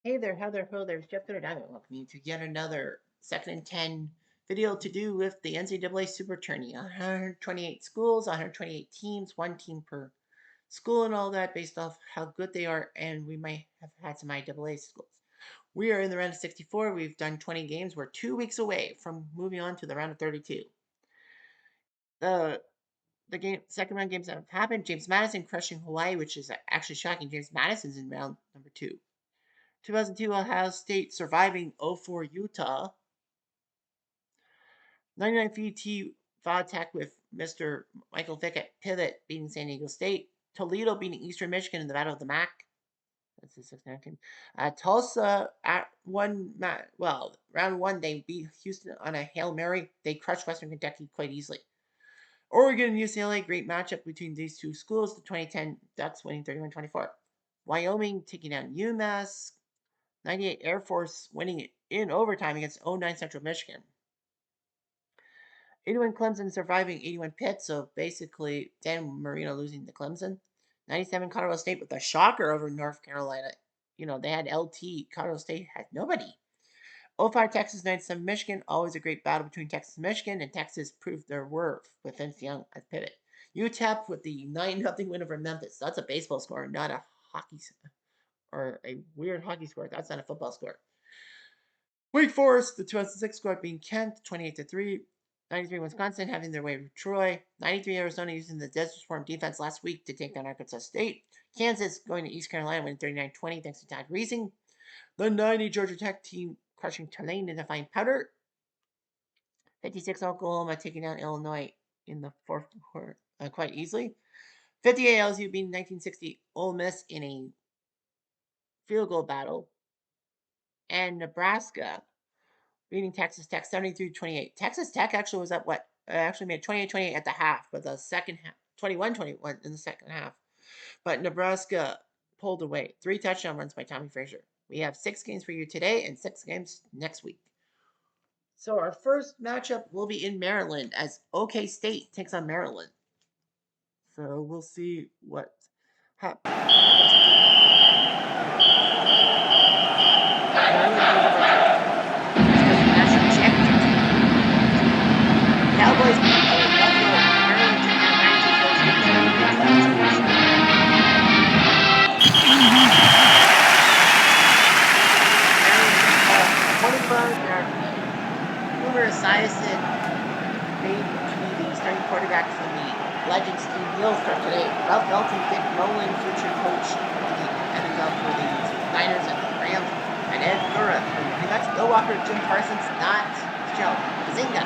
Hey there, how there, ho there, it's Jeff Diamond. Welcome you to yet another second and 10 video to do with the NCAA Super Tourney. 128 schools, 128 teams, one team per school, and all that based off how good they are. And we might have had some IAA schools. We are in the round of 64. We've done 20 games. We're 2 weeks away from moving on to the round of 32. The second round games that have happened: James Madison crushing Hawaii, which is actually shocking. James Madison's in round number 2. 2002 Ohio State surviving 0-4 Utah. 99 VT Vodtech with Mr. Michael Vick at pivot beating San Diego State. Toledo beating Eastern Michigan in the Battle of the MAC. That's the 6-9 Tulsa at round one, they beat Houston on a Hail Mary. They crushed Western Kentucky quite easily. Oregon and UCLA, great matchup between these two schools. The 2010 Ducks winning 31-24. Wyoming taking down UMass. 98 Air Force winning it in overtime against 09 Central Michigan. 81 Clemson surviving 81 Pitt, so basically Dan Marino losing to Clemson. 97 Colorado State with a shocker over North Carolina. You know, they had LT. Colorado State had nobody. 05 Texas, 97 Michigan. Always a great battle between Texas and Michigan, and Texas proved their worth with Vince Young at pivot. UTEP with the 9-0 win over Memphis. That's a baseball score, not a hockey or a weird hockey score. That's not a football score. Wake Forest, the 2006 squad being Kent, 28-3. 93 Wisconsin having their way with Troy. 93 Arizona using the Desert Storm defense last week to take down Arkansas State. Kansas going to East Carolina winning 39-20 thanks to Todd Reesing. The 90 Georgia Tech team crushing Tulane in the fine powder. 56 Oklahoma taking down Illinois in the fourth quarter quite easily. 58 LSU beating 1960 Ole Miss in a field goal battle. And Nebraska beating Texas Tech 73-28. Texas Tech actually was up actually made 28-28 at the half, but the second half 21-21 in the second half. But Nebraska pulled away. 3 touchdown runs by Tommy Frazier. We have 6 games for you today and 6 games next week. So our first matchup will be in Maryland as OK State takes on Maryland. So we'll see what happens. Cowboys Esiason made the starting quarterback from the Legends team. He'll start today. Ralph Felton, Dick Nolan, future coach in the NFL for the Niners and the Rams, and Ed Gura from New Mexico. Bill Walker, Jim Parsons, not Joe Bazinga.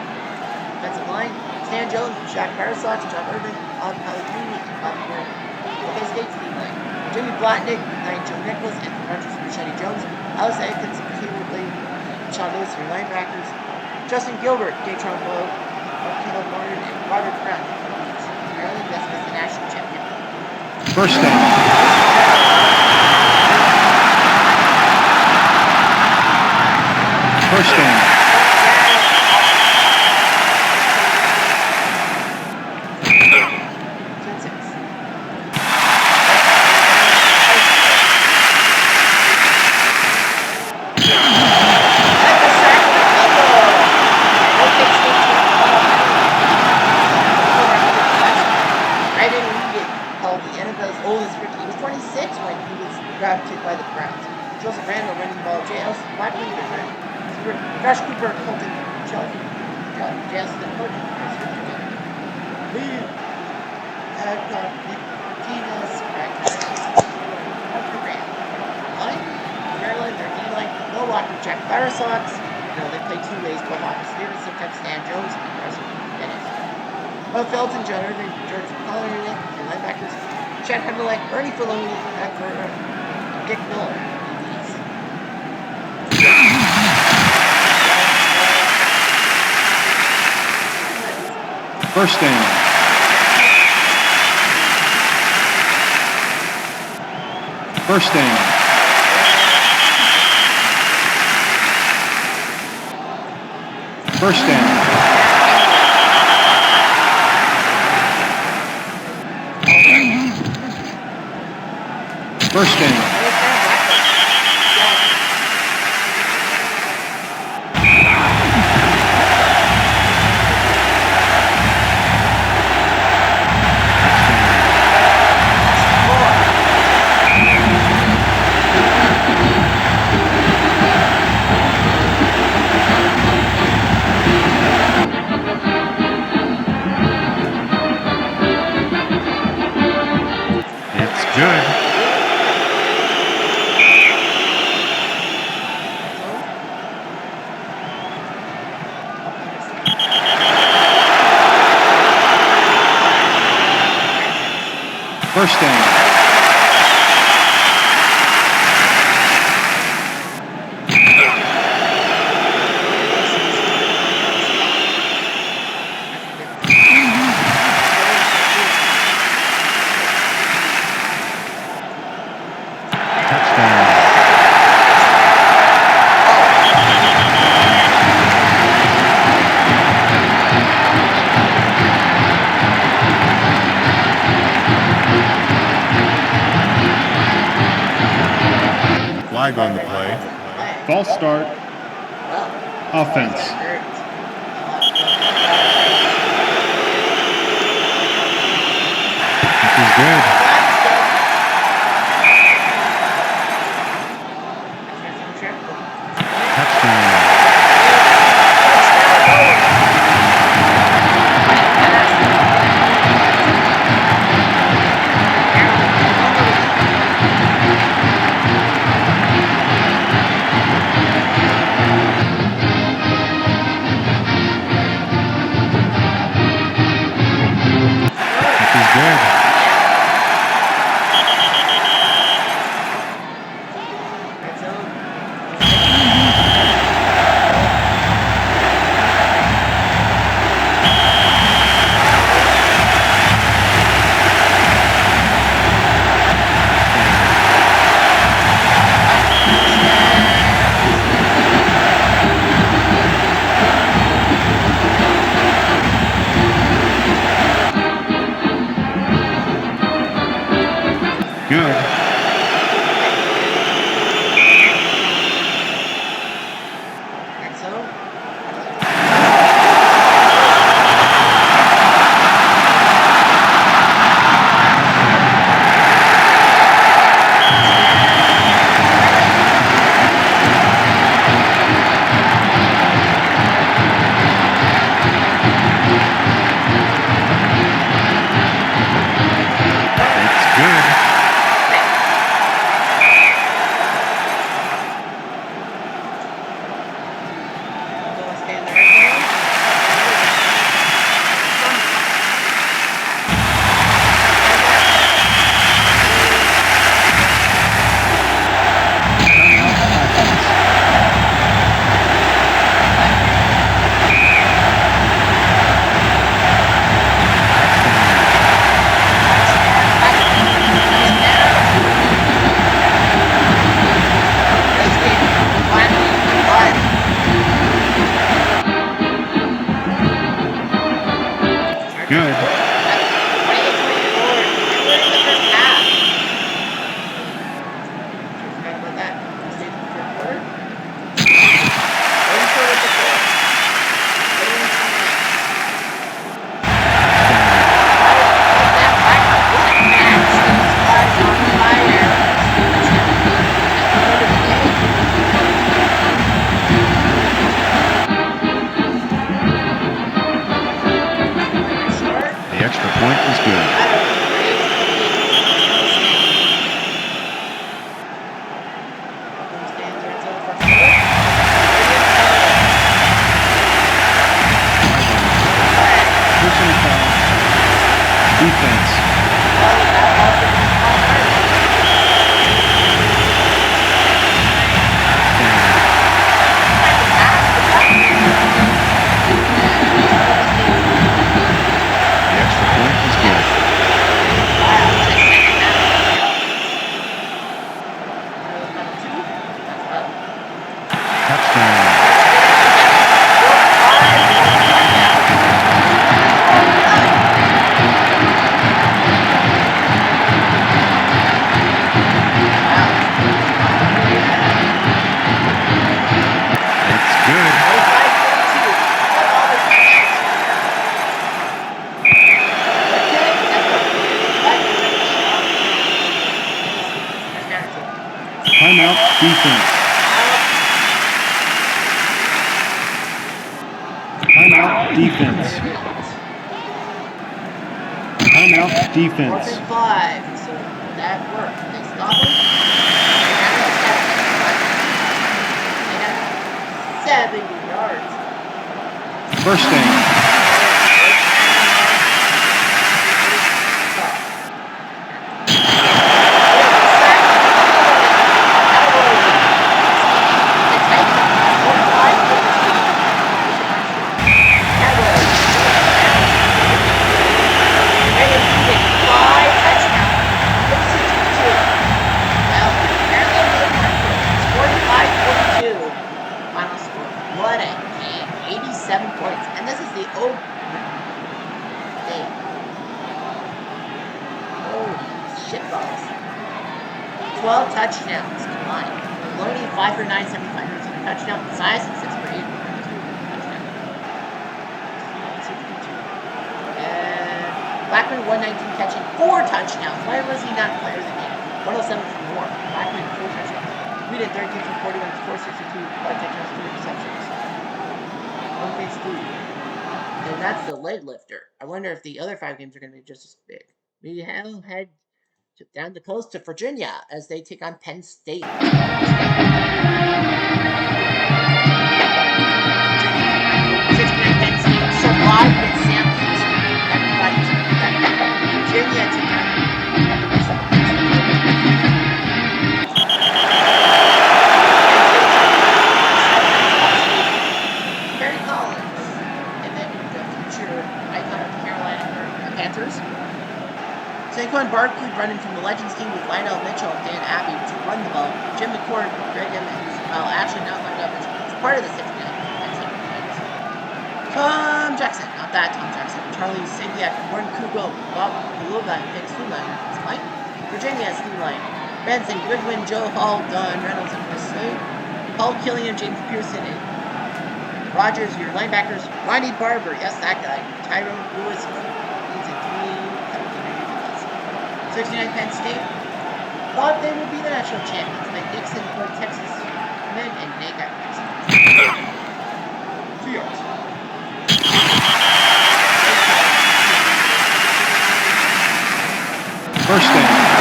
Defensive line, Stan Jones, Shaq Parasot, John Irvin, Bob Pellegrini, and Bob Moore. OK State's team line, Jimmy Blatnick, Joe Nicholas, and Rogers Machete Jones. Alice Atkins, Caleb Lee, Sean Lewis, your linebackers. Justin Gilbert, Gatron Blow, Caleb Martin, and Robert Brown. Maryland West is the national champion. First down. First down. Drafted by the Browns. Joseph Randall running the ball. J.L. Blackman, Josh Cooper, Colton Justin Cody. Lee Hadcock, Nick Martinez, line. Maryland, their D-line. Bill Walker, Jack Firesox. They play 2 ways. Bill Walker, Stevenson, sometimes Stan Jones, and Carson Dennis. Felton, John Irving, George Collier, your linebackers. Chad Hemmerleck, Ernie Filoni, Dick Miller. First down. First down. First down. First down. Flag on the play. Flag. False start. Well, Offense. hurt. I'll have to go back out of it. This is good. Flag's good. That's some triple. Touchdown. This is good. Red zone. Good. Red zone. It's good. Go stay in the red zone. Good. The extra point is good. Personal foul. Defense. The extra point is good. Touchdown. It's good. Timeout. Defense. Timeout. Defense. Timeout. Defense. 4th and 5. So that worked. They stop him. They have 70 yards. First down. What a game. 87 points. And this is the old thing. Holy shitballs. 12 touchdowns combined. Maloney, 5 for 9, 75 yards and a touchdown. Size, 6 for 8, 42 touchdown. 62. And Blackman, 119 catching, 4 touchdowns. Why was he not player of the game? 107 for more. Blackman, 4 touchdowns. We did 13 for 41, 462, 5 touchdowns, 3 receptions. One base 3. And that's the lead lifter. I wonder if the other 5 games are going to be just as big. We have head down the coast to Virginia as they take on Penn State. Penn State survived with Sam Houston. Virginia took on Harry Collins, and then the future icon of the Carolina Panthers. Saquon Barkley running from the Legends team with Lionel Mitchell and Dan Abbey to run the ball. Jim McCord, Greg Emmons, actually not lined up as part of the 69. Tom Jackson, not that Tom Jackson. Charlie Sabiak, Warren Kugel, Bob Beluga, and Vic Sula in line. Virginia is line. Benson, Goodwin, Joe Hall, Don Reynolds, and Chris Slade. Paul Killian, James Pearson, and Rogers, your linebackers. Ronnie Barber, yes, that guy. Tyrone Lewis, 69 Penn State thought they would be the national champions. Like Nixon for Texas men and they got Mexico. 2 yards. First down.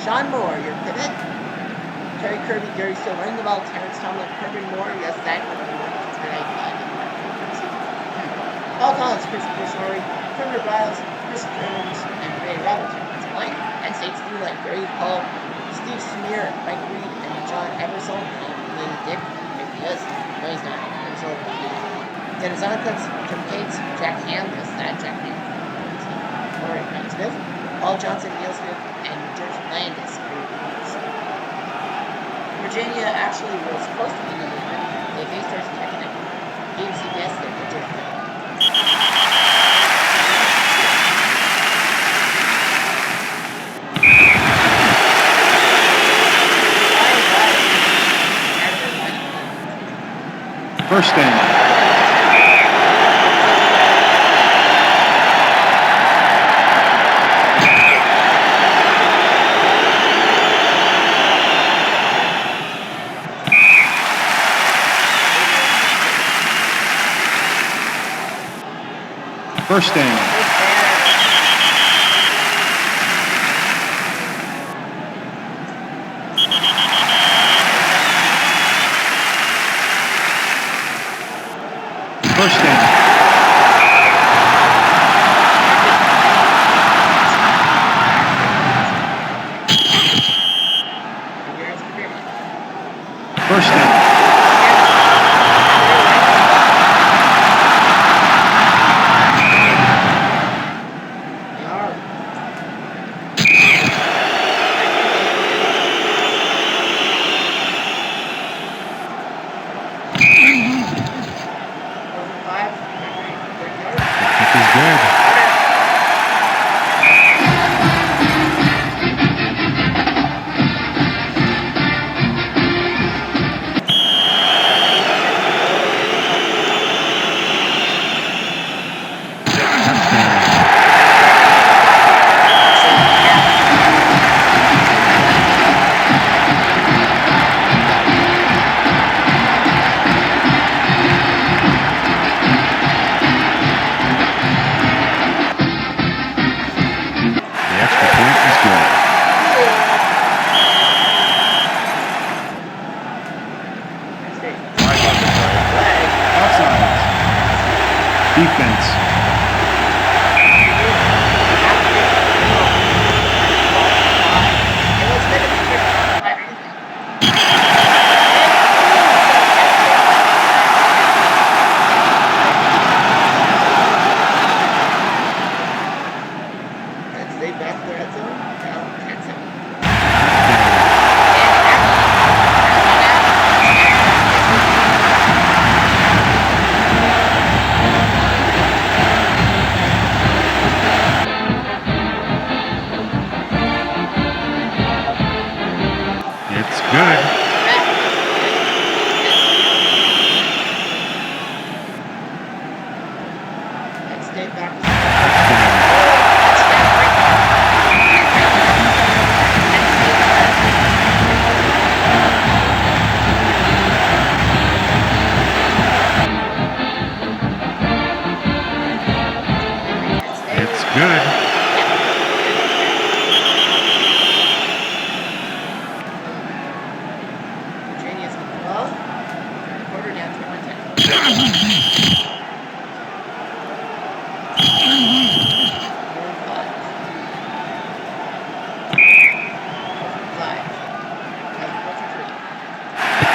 Sean Moore, your pivot. Terry Kirby, Gary Still running the ball. Terrence Tomlin, Kirby Moore, yes, that would be one of the Paul Collins, Chris Sorry, Trevor Biles, Chris Jones, and Ray Robertson. That's a line. Penn State's D line, Gary Paul, Steve Smear, Mike Reed, and John Eversole. Lily Dick, if he is. No, he's not. Eversole. Dennis Onkins, Jim Cates, Jack Ham, yes, that Jack Ham. All right, Mike Smith, Paul Johnson, Neil Smith, and George Landis. Virginia actually was supposed to be number 1. They faced our second game CBS there, but just First down. First down. First down. First down. Defense. State back. It's good. Virginia's got the ball. Third quarter down 21-10.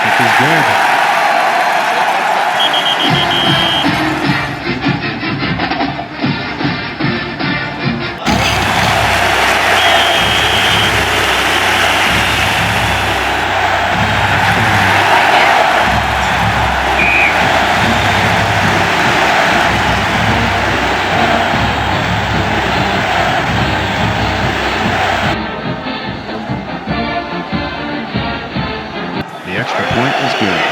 This is good. The extra point is good.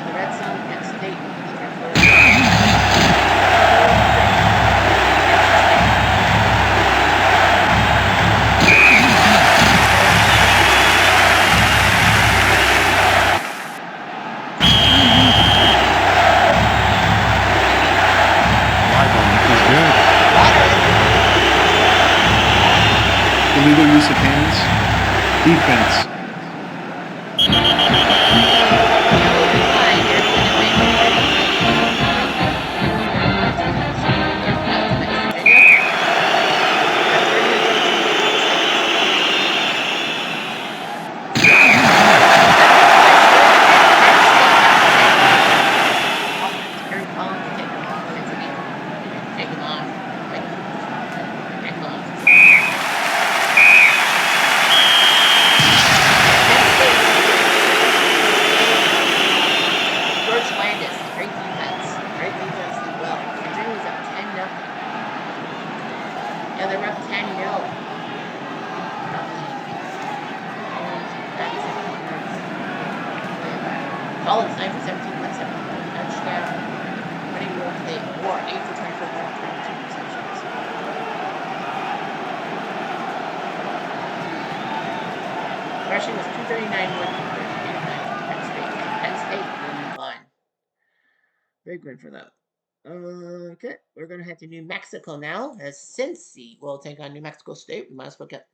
The red zone, Penn State. Illegal use of hands. Defense. Yeah, they're up 10-0. Collins 9 for 17, 170. Touchdown. Running room play 4, 8 for 24, 122 receptions. Rushing was 239, 189. Penn State. Penn State will move on. Big win for them. Okay, we're going to head to New Mexico now, as Cincy will take on New Mexico State. We might as well get.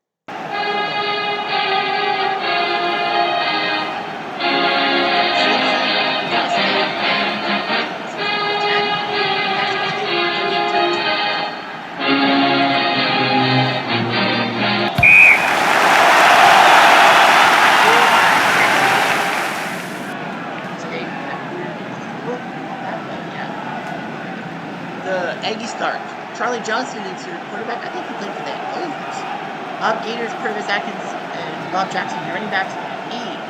The Aggie start. Charlie Johnson is your quarterback. I think he played for the Oilers. Bob Gators, Purvis Atkins, and Bob Jackson, your running backs.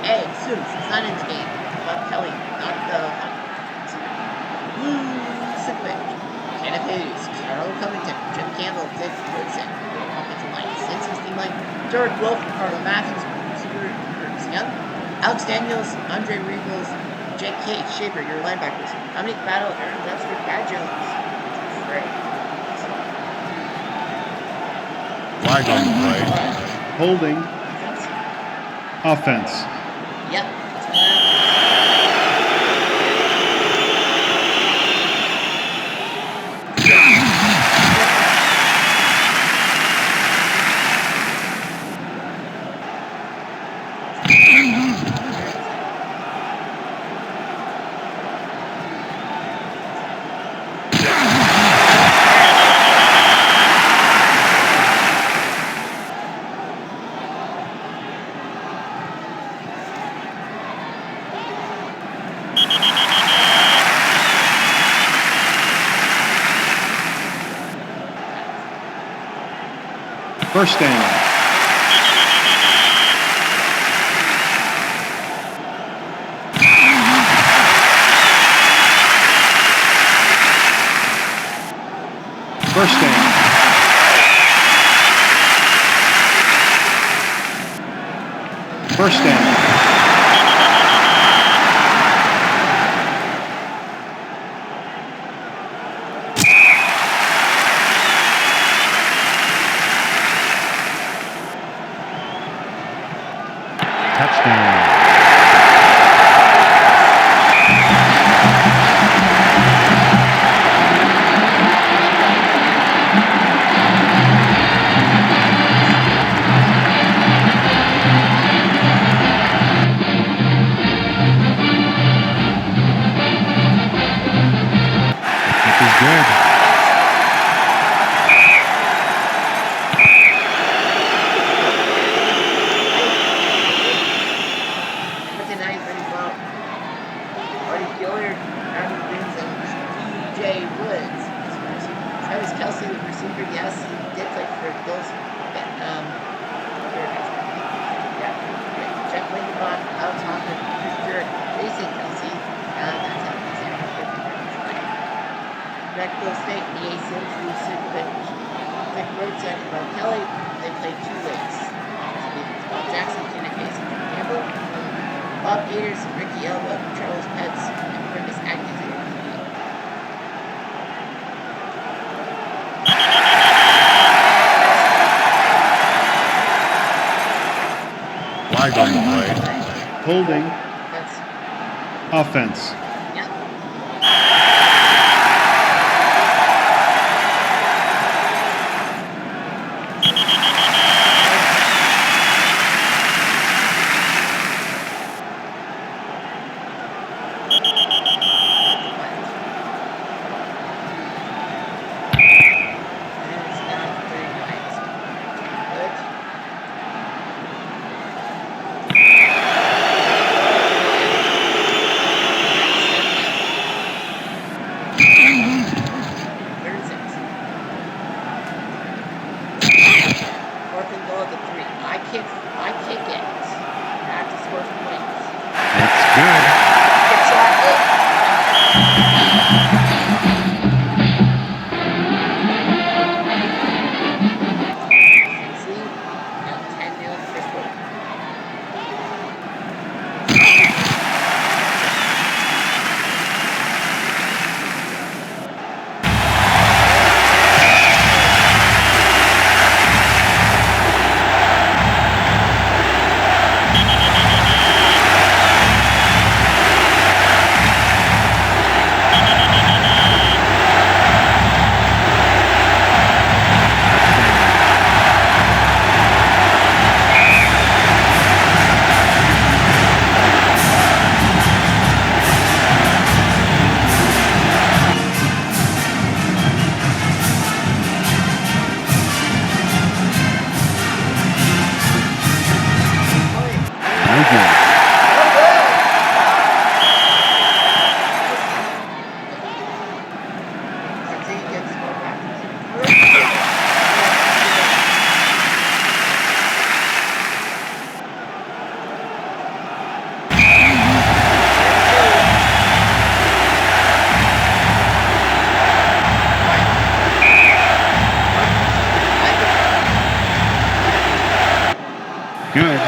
Ed Sims is not in the game. Bob Kelly, not the Blue Sickwick. Kenneth Hayes, Carol Covington, Jim Campbell, Dick Woodson. Offensive line. Cincy's team line. Derek Wolf, Carlo Matthews, receiver Curtis Young. Alex Daniels, Andre Regals, Jake Cage, Shaper, your linebackers. Dominic Battle, Aaron Webster, Brad Jones. Flag on the play. Holding. Offense. Yep. First down. First down. First down. Hartford, yes, he did play for Bills. Yeah, Jeff Lindenbach, Alex Hoffman, Christopher Racing, Kelsey. That's how he's in Beckville State, E.A. Sims, Lou Sikovich, Vic Rhodes, and Bob Kelly. They played 2 leagues. Offensive defense. Bob Jackson, Kenneth Hayes, and Jim Campbell. Bob Gators, Ricky Elba, Charles Petz, and Marcus Atkins at UPB. Flag on the play. Holding. That's Offense. Good.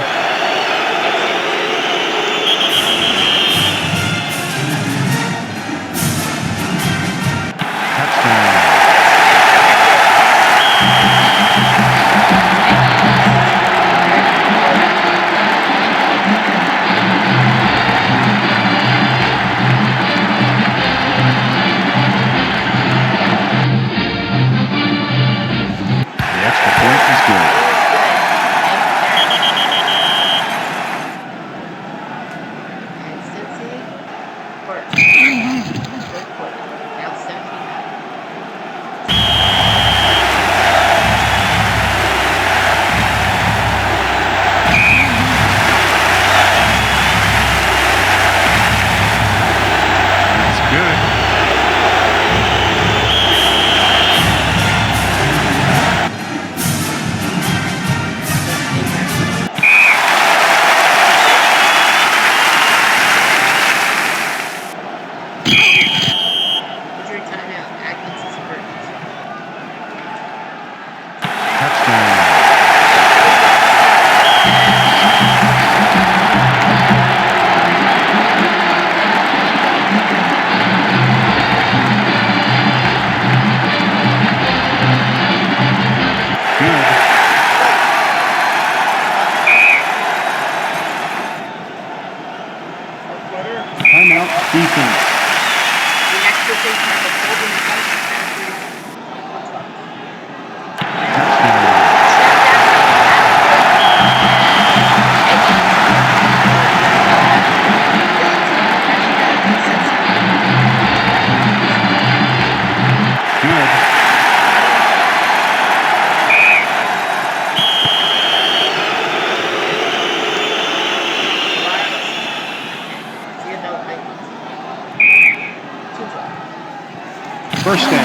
First down.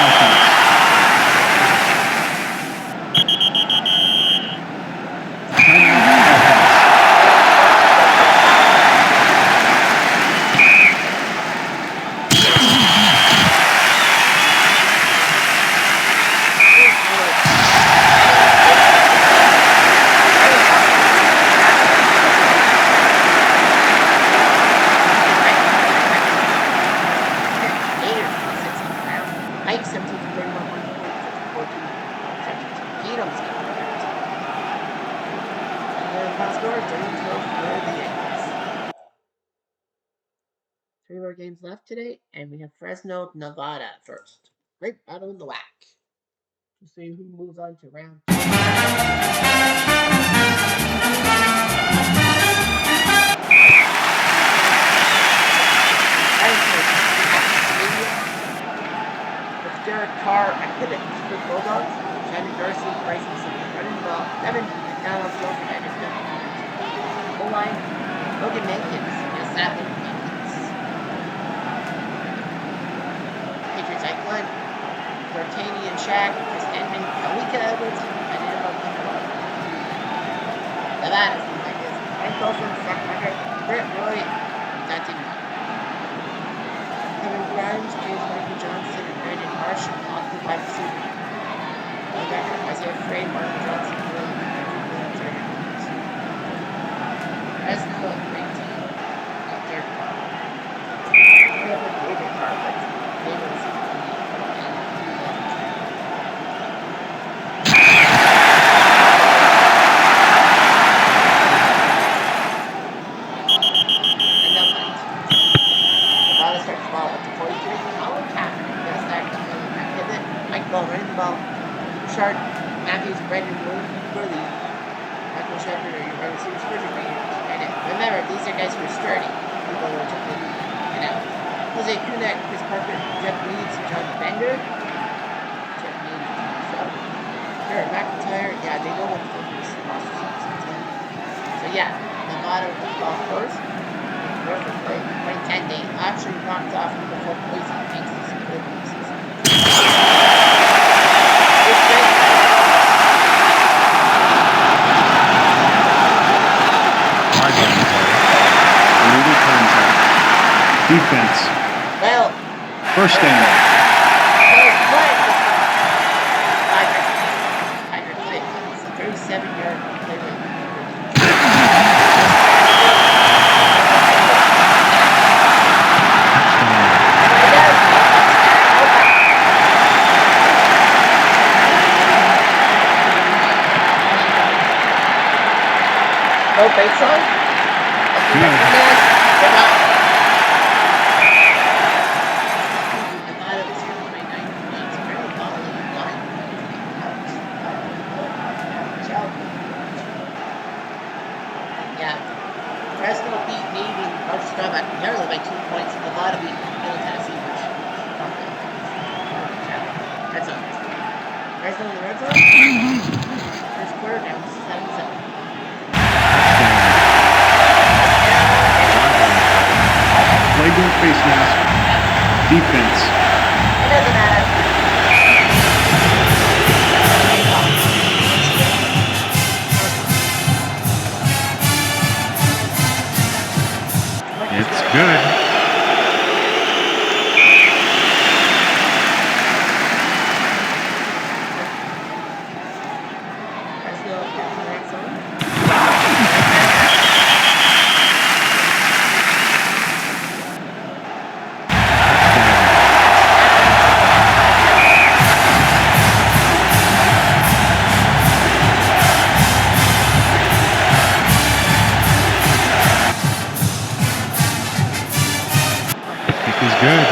Offense. more games left today, and we have Fresno, Nevada first. Great battle in the WAC. We'll see who moves on to round 2. Derek Carr at Pivot for Bulldogs. Shannon Darcy, Bryson Smith running the ball. Devin McDonald, Joe Anderson. O-line, Logan Mankins. Yes, that Logan Mankins. Patriots Eichlein, Bertani and Shaq, Chris Denman, Kalika Edwards, and Annabelle Kinderwald. Nevada's line is Mike Colson, Zach Hunter, Britt Roy, and Dante Miller. Kevin Grimes, James Michael Johnson, and Brandon Marsh, off the wide receiver. Linebacker, Isaiah Frey, Martin Johnson, William Williams, Aaron Williams. Fresno, great team. Got their car. We have a David car, but David was in the lead. And then left. Nevada starts the ball up to 43. Colin Kaepernick gets that pivot. Mike Ball running the ball. Bouchard, Matthews, Brendan Worley, Michael Shepard are your wide receivers. Perfect right. Remember, these are guys who are sturdy. People who took it and out. Jose Kunek, Chris Parker, Jeff Meads, John Bender. Jeff Meads, so. Garrett McIntyre, yeah, they know what to focus. So yeah, Nevada with the ball first. Perfect play. 2010 day. Actually knocked off before Boise makes this good pieces. It's great. Illegal contact. Defense. Well, First down. Tiger play. It's a 37-yard play rate. No face song? Nevada was here by 9 points. Very volley line. Yeah. Fresno beat Navy March Scrub at nearly by 2 points. Nevada beat Middle Tennessee, which red zone. Fresno in the red zone. First quarter down 7-7. Flagrant face mask. Defense. It doesn't matter. It's good. Fresno in the red zone. Kick is good.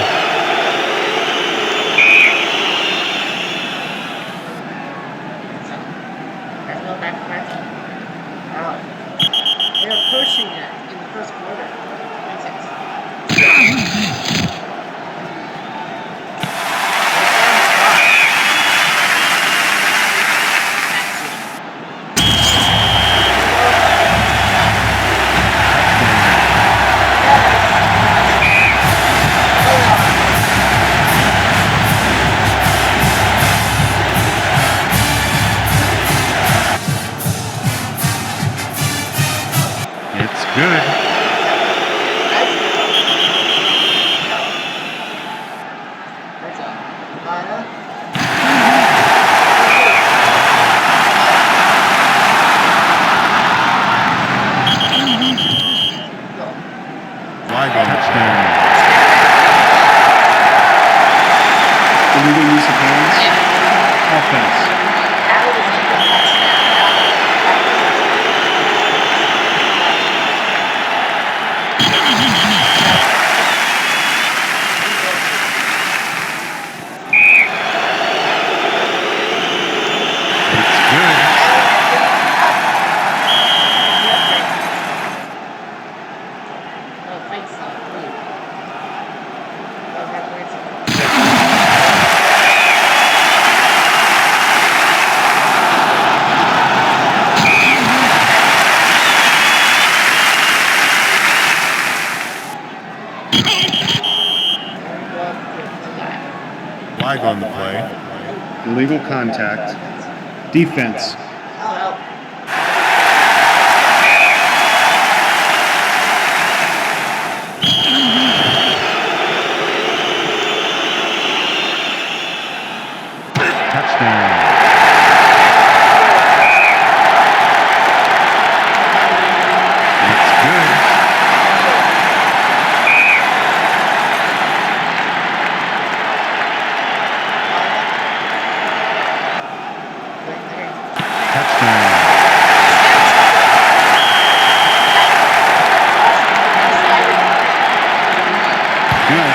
Fresno back to red zone. They are pushing it in the first quarter. 26. It's good. Flag on the play. Illegal contact. Defense. Well, Touchdown. That's good. Touchdown. Good.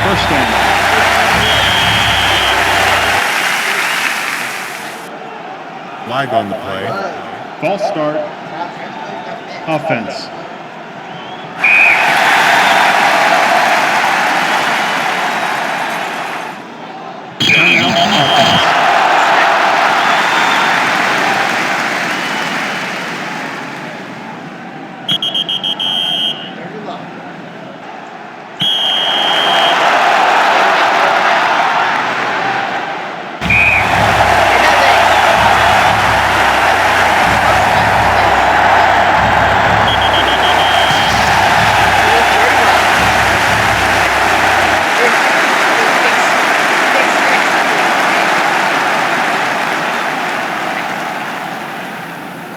First down. Flag on the play. False start. Offense.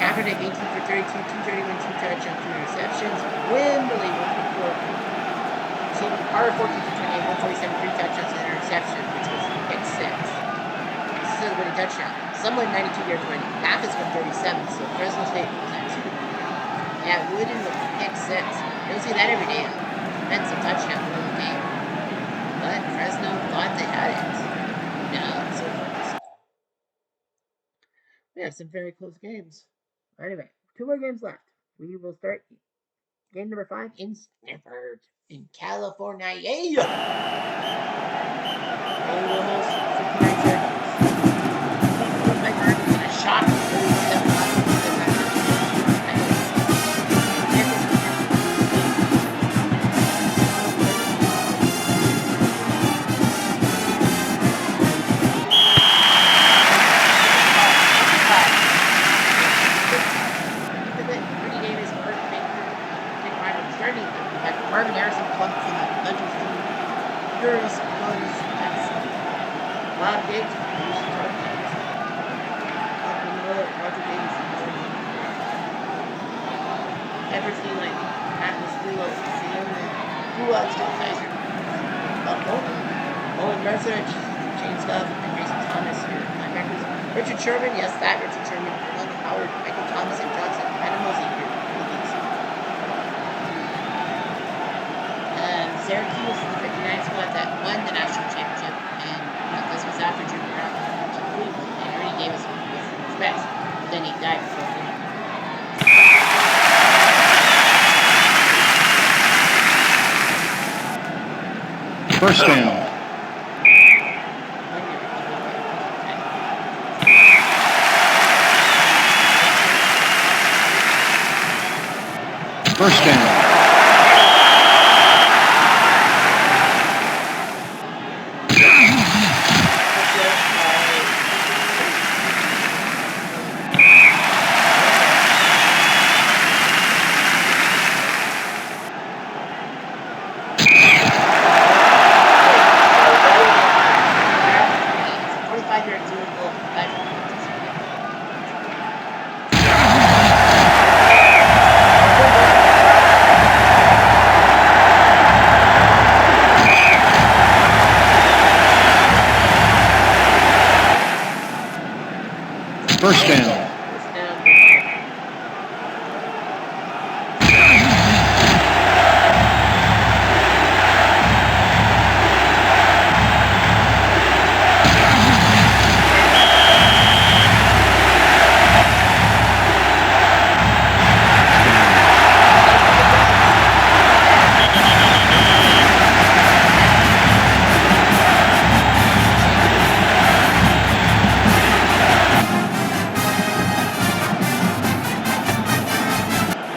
Kaepernick 18 for 32, 231, 2 touchdowns, 2 interceptions. Wimberly 1 for 4. Carter 14 for 28, 147, 3 touchdowns, and an interception, which was pick 6. This is a winning touchdown. Someone 92 yards winning. Mathis 137, so Fresno State was at 2. Yeah, Wooden with pick 6. You don't see that every day. Defensive touchdown to win the game. But Fresno thought they had it. No, so close. We have some very close games. Anyway, 2 more games left. We will start game number 5 in Stanford, in California. They will host 59 Syracuse. My God, it's been a shock. Marvin Harrison plucked from the Legends team. Furious Guns. That's Bob Gates. Roger Davis. Everton like Atlas Dulos. Siona. Gulag still Kaiser. Owen Mercer. James Duff. And Jason Thomas here. Linebackers. Richard Sherman. Yes, that Richard Sherman. London Howard. Michael Thomas and Johnson. Adam Mosey here. Syracuse is the 59 squad that won the national championship, and this was after Junior Brown went to Cleveland, and Ernie Davis was his best, but then he died before winning. First down. First down. First down.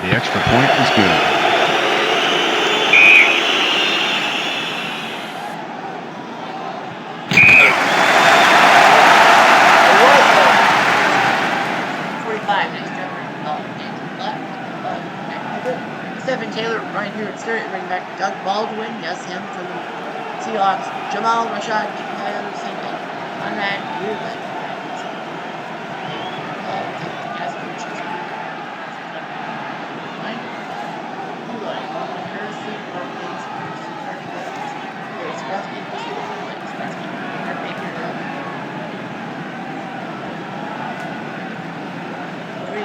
The extra point is good. Stephen Taylor right here at start, bring back Doug Baldwin, yes, him from the Seahawks, Jamal Rashad, Conrad Reuben.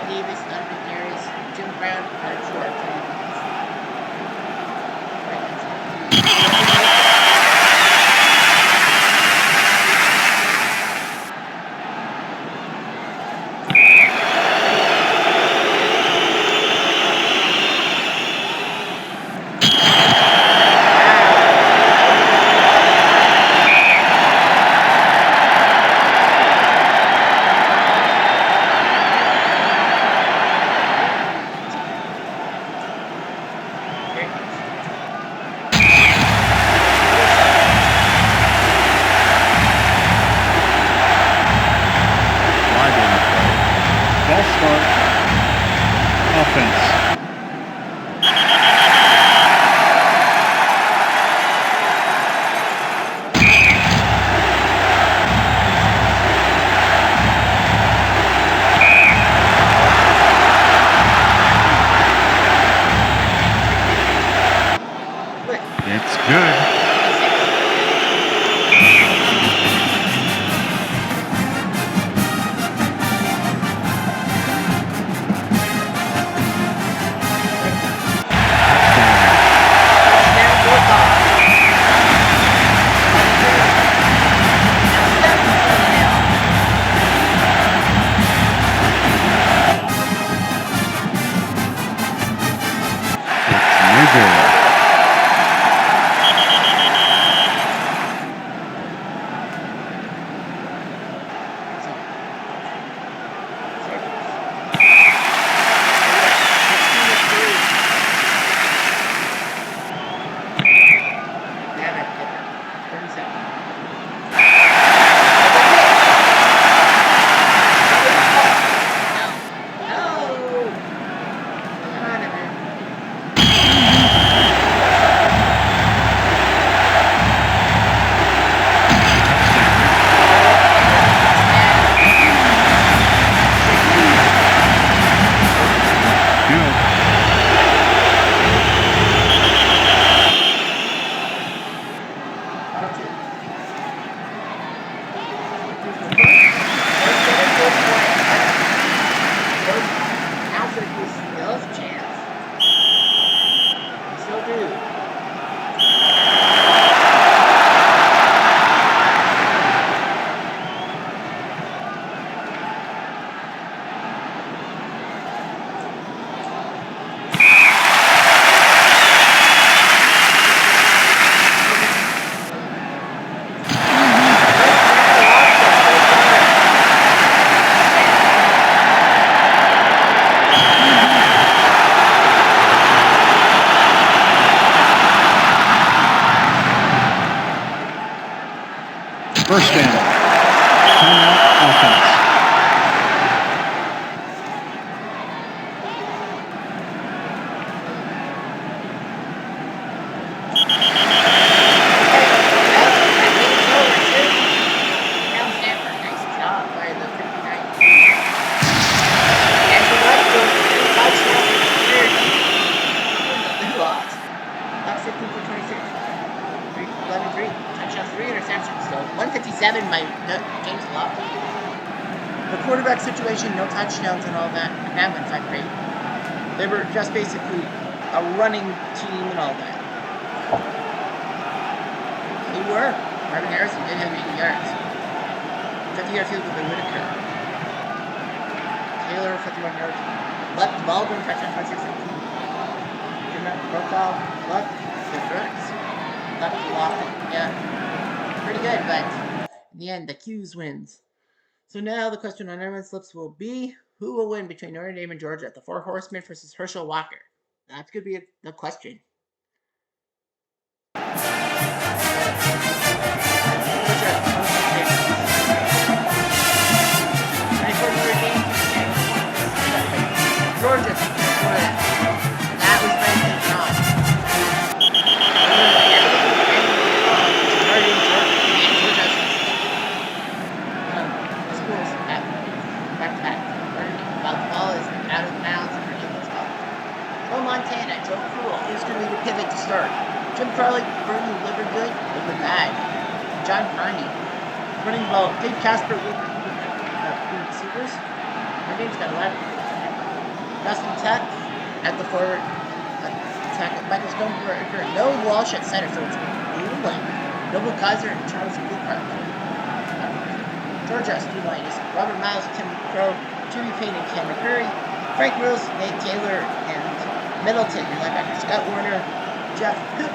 Davis, Donovan Harris, Jim Brown, and Ford. First down. Timeout offense. James Lofton. The quarterback situation, no touchdowns and all that, and that went 5 for 8. They were just basically a running team and all that. They were. Marvin Harrison did have 80 yards. 50-yard field goal by Whitaker. Taylor, 51 yards. Left Baldwin, touchdown, 26 and 2. Brokaw, left the Burks. Left Lofton. Yeah. Pretty good, but in the end, the Q's wins. So now the question on everyone's lips will be, who will win between Notre Dame and Georgia? The Four Horsemen versus Herschel Walker. That's going to be the question. Georgia, that was Benjamin John. Montana, Joe Cool. Who's going to be the pivot to start? Jim Crowley, Bernie Livergood, Liver Bag. John Trny. Running ball, Dave Casper, receivers. My name's got 11. Dustin Tuck at the forward. Tackle. Michael Stoneberger. No Walsh at center, so it's Blueland. Noble Kaiser and Charles Bluepark. Georgia Line is Robert Miles, Tim Crow, Jimmy Payne, and Ken McCurry. Frank Wills, Nate Taylor, and Middleton, your linebacker, Scott Warner, Jeff Cook,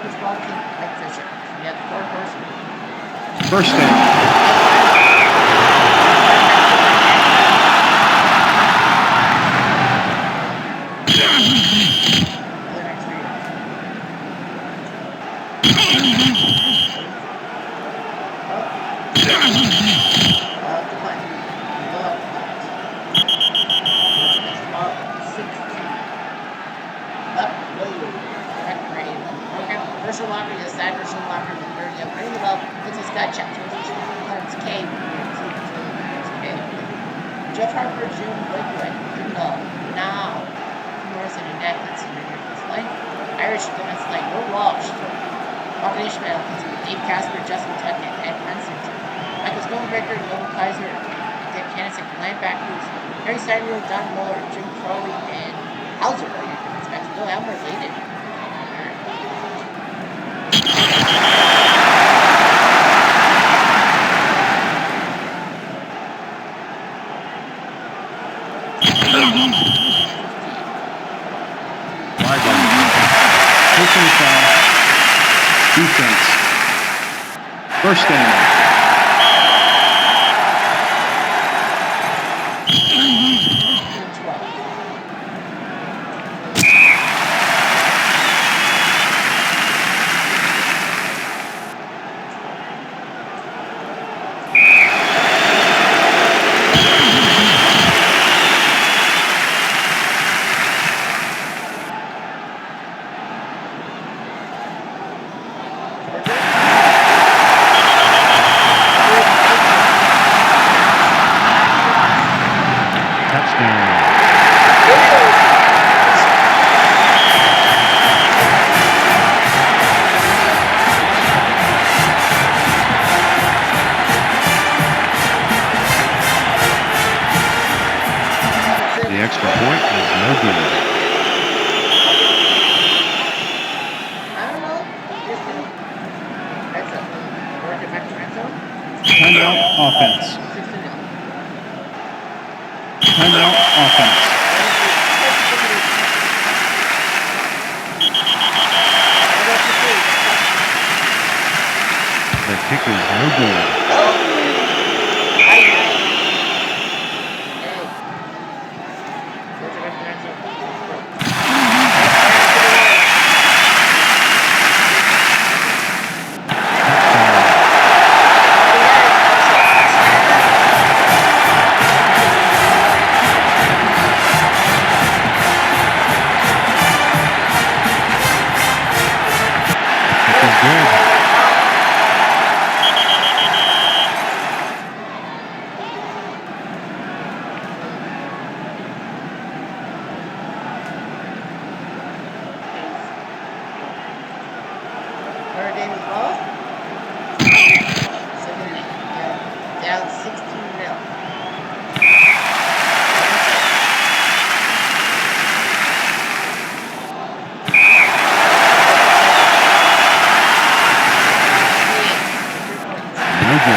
Chris Walton, Mike Fisher. We have the Four Horsemen. First down. Jeff Harper, June Lakewood, Goodall, now Morrison and Nat Hudson in this line. Irish defense line, no Walsh. Marvin Ishmael, Dave Casper, Justin Tuck, and Ed Munson. Michael Stoneberger, Noble Kaiser, Dick Hannesick, linebackers, Harry Steinwell, Don Muller, Jim Crowley, and Hauser are your defense backs. No Elmer related. Defense. First down. Trojan.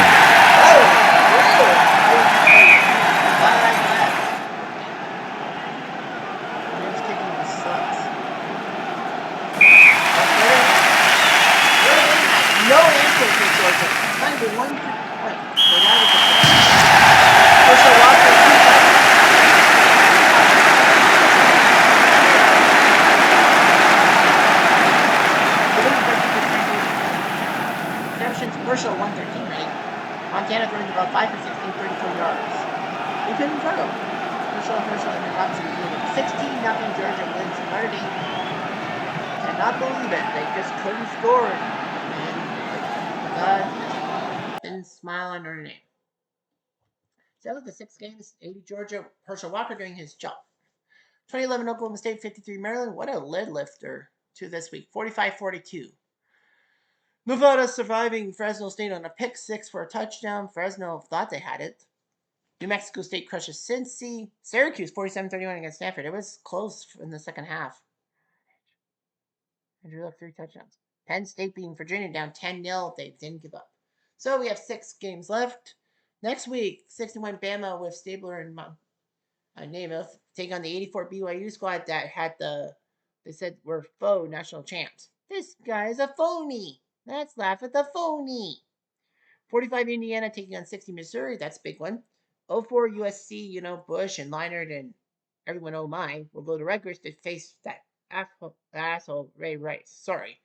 James kicking sucks. No answer for Georgia. Not even one point. So that was a point. Herschel Walker, 2 receptions. Herschel 113, right? Montana throwing about 5 for 16, 34 yards. We couldn't throw. Herschel, and then Robinson leading 16-0 Georgia wins Notre Dame. Cannot believe it. They just couldn't score. And God didn't smile on Notre Dame. So that was the 6 games. 80 Georgia. Herschel Walker doing his job. 2011 Oklahoma State, 53 Maryland. What a lid lifter to this week. 45-42. Nevada surviving Fresno State on a pick 6 for a touchdown. Fresno thought they had it. New Mexico State crushes Cincy. Syracuse 47-31 against Stanford. It was close in the second half. Andrew Luck 3 touchdowns. Penn State beating Virginia down 10-0. They didn't give up. So we have 6 games left. Next week, 61 Bama with Stabler and Namath take on the 84 BYU squad that had they said were faux national champs. This guy is a phony. Let's laugh at the phony. 45 Indiana taking on 60 Missouri. That's a big one. 04 USC, Bush and Leinart and everyone, oh my, will go to Rutgers to face that asshole Ray Rice. Sorry.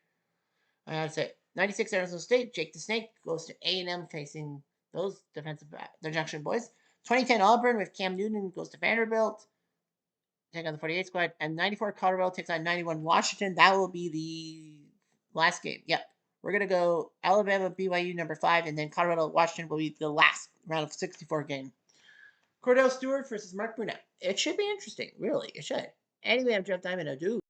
That's it. 96 Arizona State. Jake the Snake goes to A&M facing those the Junction Boys. 2010 Auburn with Cam Newton goes to Vanderbilt. Take on the 48 squad. And 94 Colorado takes on 91 Washington. That will be the last game. Yep. We're going to go Alabama, BYU number 5, and then Colorado, Washington will be the last round of 64 game. Cordell Stewart versus Mark Brunette. It should be interesting. Really, it should. Anyway, I'm Jeff Diamond. Adieu.